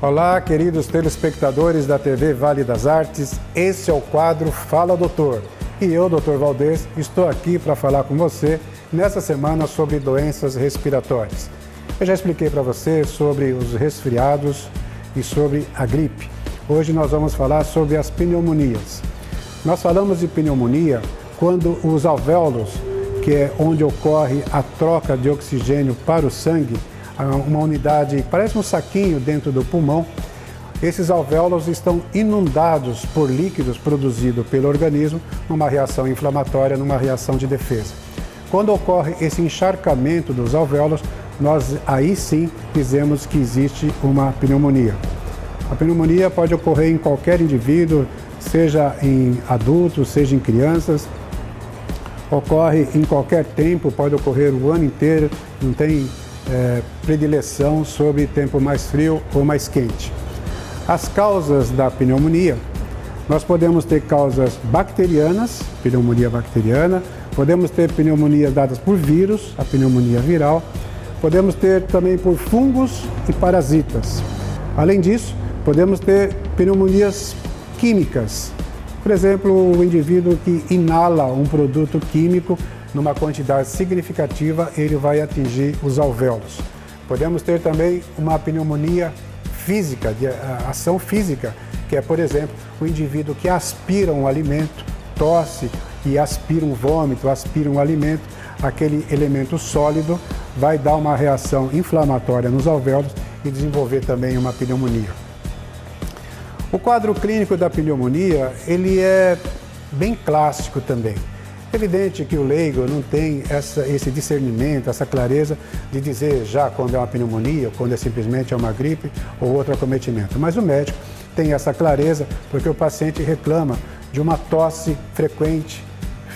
Olá, queridos telespectadores da TV Vale das Artes, esse é o quadro Fala Doutor. E eu, Dr. Valdez, estou aqui para falar com você nessa semana sobre doenças respiratórias. Eu já expliquei para você sobre os resfriados e sobre a gripe. Hoje nós vamos falar sobre as pneumonias. Nós falamos de pneumonia quando os alvéolos, que é onde ocorre a troca de oxigênio para o sangue, uma unidade, parece um saquinho dentro do pulmão, esses alvéolos estão inundados por líquidos produzidos pelo organismo numa reação inflamatória, numa reação de defesa. Quando ocorre esse encharcamento dos alvéolos, nós aí sim dizemos que existe uma pneumonia. A pneumonia pode ocorrer em qualquer indivíduo, seja em adultos, seja em crianças, ocorre em qualquer tempo, pode ocorrer o ano inteiro, não tem predileção sobre tempo mais frio ou mais quente. As causas da pneumonia, nós podemos ter causas bacterianas, pneumonia bacteriana, podemos ter pneumonias dadas por vírus, a pneumonia viral, podemos ter também por fungos e parasitas. Além disso, podemos ter pneumonias químicas, por exemplo, o indivíduo que inala um produto químico numa quantidade significativa, ele vai atingir os alvéolos. Podemos ter também uma pneumonia física, de ação física, que é, por exemplo, o indivíduo que aspira um alimento, tosse e aspira um vômito, aspira um alimento, aquele elemento sólido vai dar uma reação inflamatória nos alvéolos e desenvolver também uma pneumonia. O quadro clínico da pneumonia, ele é bem clássico também. É evidente que o leigo não tem esse discernimento, essa clareza de dizer já quando é uma pneumonia, ou quando é simplesmente uma gripe ou outro acometimento. Mas o médico tem essa clareza porque o paciente reclama de uma tosse frequente,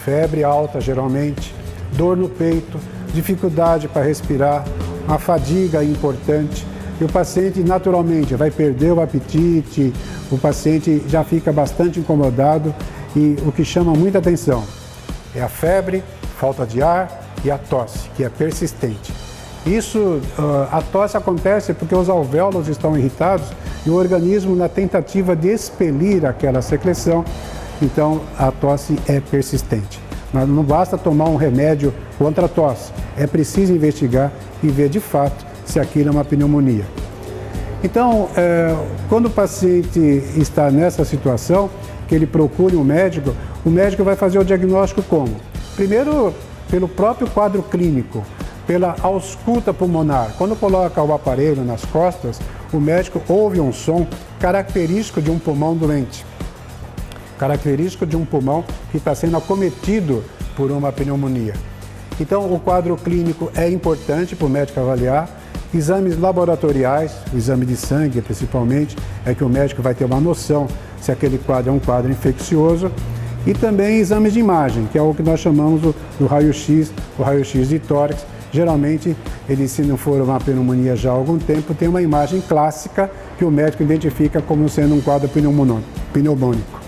febre alta geralmente, dor no peito, dificuldade para respirar, uma fadiga importante. E o paciente naturalmente vai perder o apetite, o paciente já fica bastante incomodado e o que chama muita atenção é a febre, falta de ar e a tosse, que é persistente. A tosse acontece porque os alvéolos estão irritados e o organismo, na tentativa de expelir aquela secreção, então a tosse é persistente. Mas não basta tomar um remédio contra a tosse, é preciso investigar e ver de fato se aquilo é uma pneumonia. Então, quando o paciente está nessa situação, que ele procure um médico, o médico vai fazer o diagnóstico como? Primeiro, pelo próprio quadro clínico, pela ausculta pulmonar. Quando coloca o aparelho nas costas, o médico ouve um som característico de um pulmão doente, característico de um pulmão que está sendo acometido por uma pneumonia. Então, o quadro clínico é importante para o médico avaliar. Exames laboratoriais, o exame de sangue principalmente, é que o médico vai ter uma noção se aquele quadro é um quadro infeccioso. E também exames de imagem, que é o que nós chamamos do raio-x, o raio-x de tórax. Geralmente, ele, se não for uma pneumonia já há algum tempo, tem uma imagem clássica que o médico identifica como sendo um quadro pneumônico.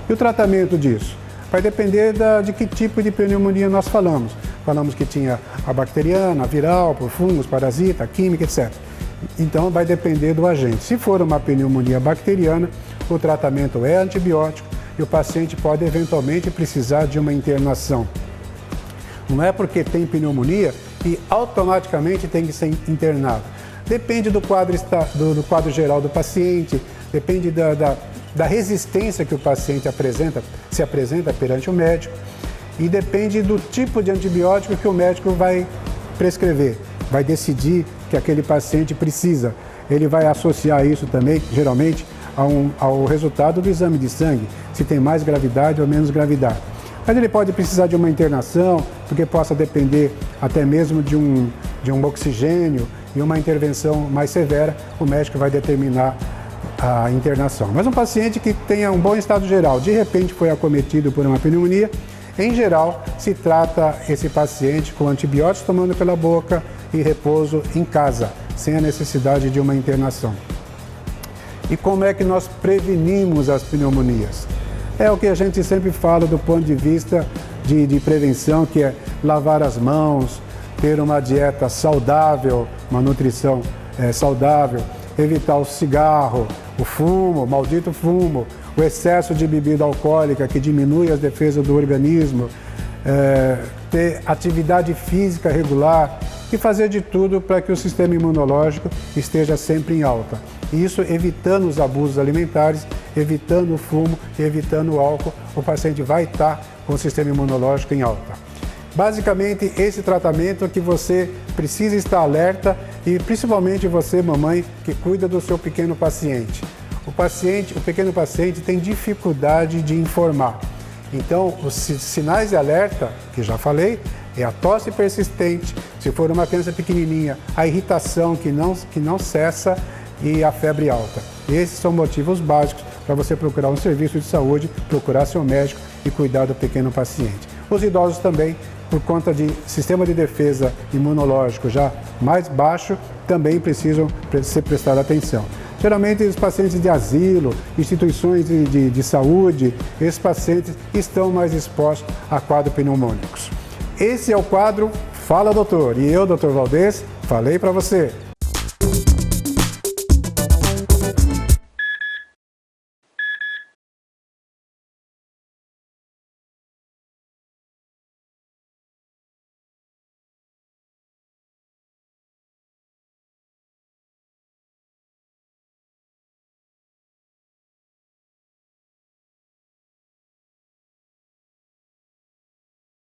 E o tratamento disso? Vai depender de que tipo de pneumonia nós falamos. Falamos que tinha a bacteriana, a viral, por fungos, parasita, química, etc. Então, vai depender do agente. Se for uma pneumonia bacteriana, o tratamento é antibiótico e o paciente pode eventualmente precisar de uma internação. Não é porque tem pneumonia que automaticamente tem que ser internado. Depende do quadro geral do paciente, depende da resistência que o paciente se apresenta perante o médico e depende do tipo de antibiótico que o médico vai prescrever, vai decidir que aquele paciente precisa. Ele vai associar isso também, geralmente, ao resultado do exame de sangue, se tem mais gravidade ou menos gravidade. Mas ele pode precisar de uma internação, porque possa depender até mesmo de um oxigênio e uma intervenção mais severa, o médico vai determinar a internação. Mas um paciente que tenha um bom estado geral, de repente foi acometido por uma pneumonia, em geral, se trata esse paciente com antibióticos tomando pela boca e repouso em casa, sem a necessidade de uma internação. E como é que nós prevenimos as pneumonias? É o que a gente sempre fala do ponto de vista de prevenção, que é lavar as mãos, ter uma dieta saudável, uma nutrição saudável, evitar o cigarro, o fumo, o maldito fumo, o excesso de bebida alcoólica que diminui as defesas do organismo, ter atividade física regular e fazer de tudo para que o sistema imunológico esteja sempre em alta. Isso evitando os abusos alimentares, evitando o fumo, evitando o álcool, o paciente vai estar com o sistema imunológico em alta. Basicamente, esse tratamento que você precisa estar alerta e principalmente você, mamãe, que cuida do seu pequeno paciente. O pequeno paciente tem dificuldade de informar. Então, os sinais de alerta, que já falei, é a tosse persistente, se for uma criança pequenininha, a irritação que não cessa e a febre alta. Esses são motivos básicos para você procurar um serviço de saúde, procurar seu médico e cuidar do pequeno paciente. Os idosos também, por conta de sistema de defesa imunológico já mais baixo, também precisam ser prestar atenção. Geralmente, os pacientes de asilo, instituições de saúde, esses pacientes estão mais expostos a quadros pneumônicos. Esse é o quadro Fala Doutor, e eu, Dr. Valdez, falei para você.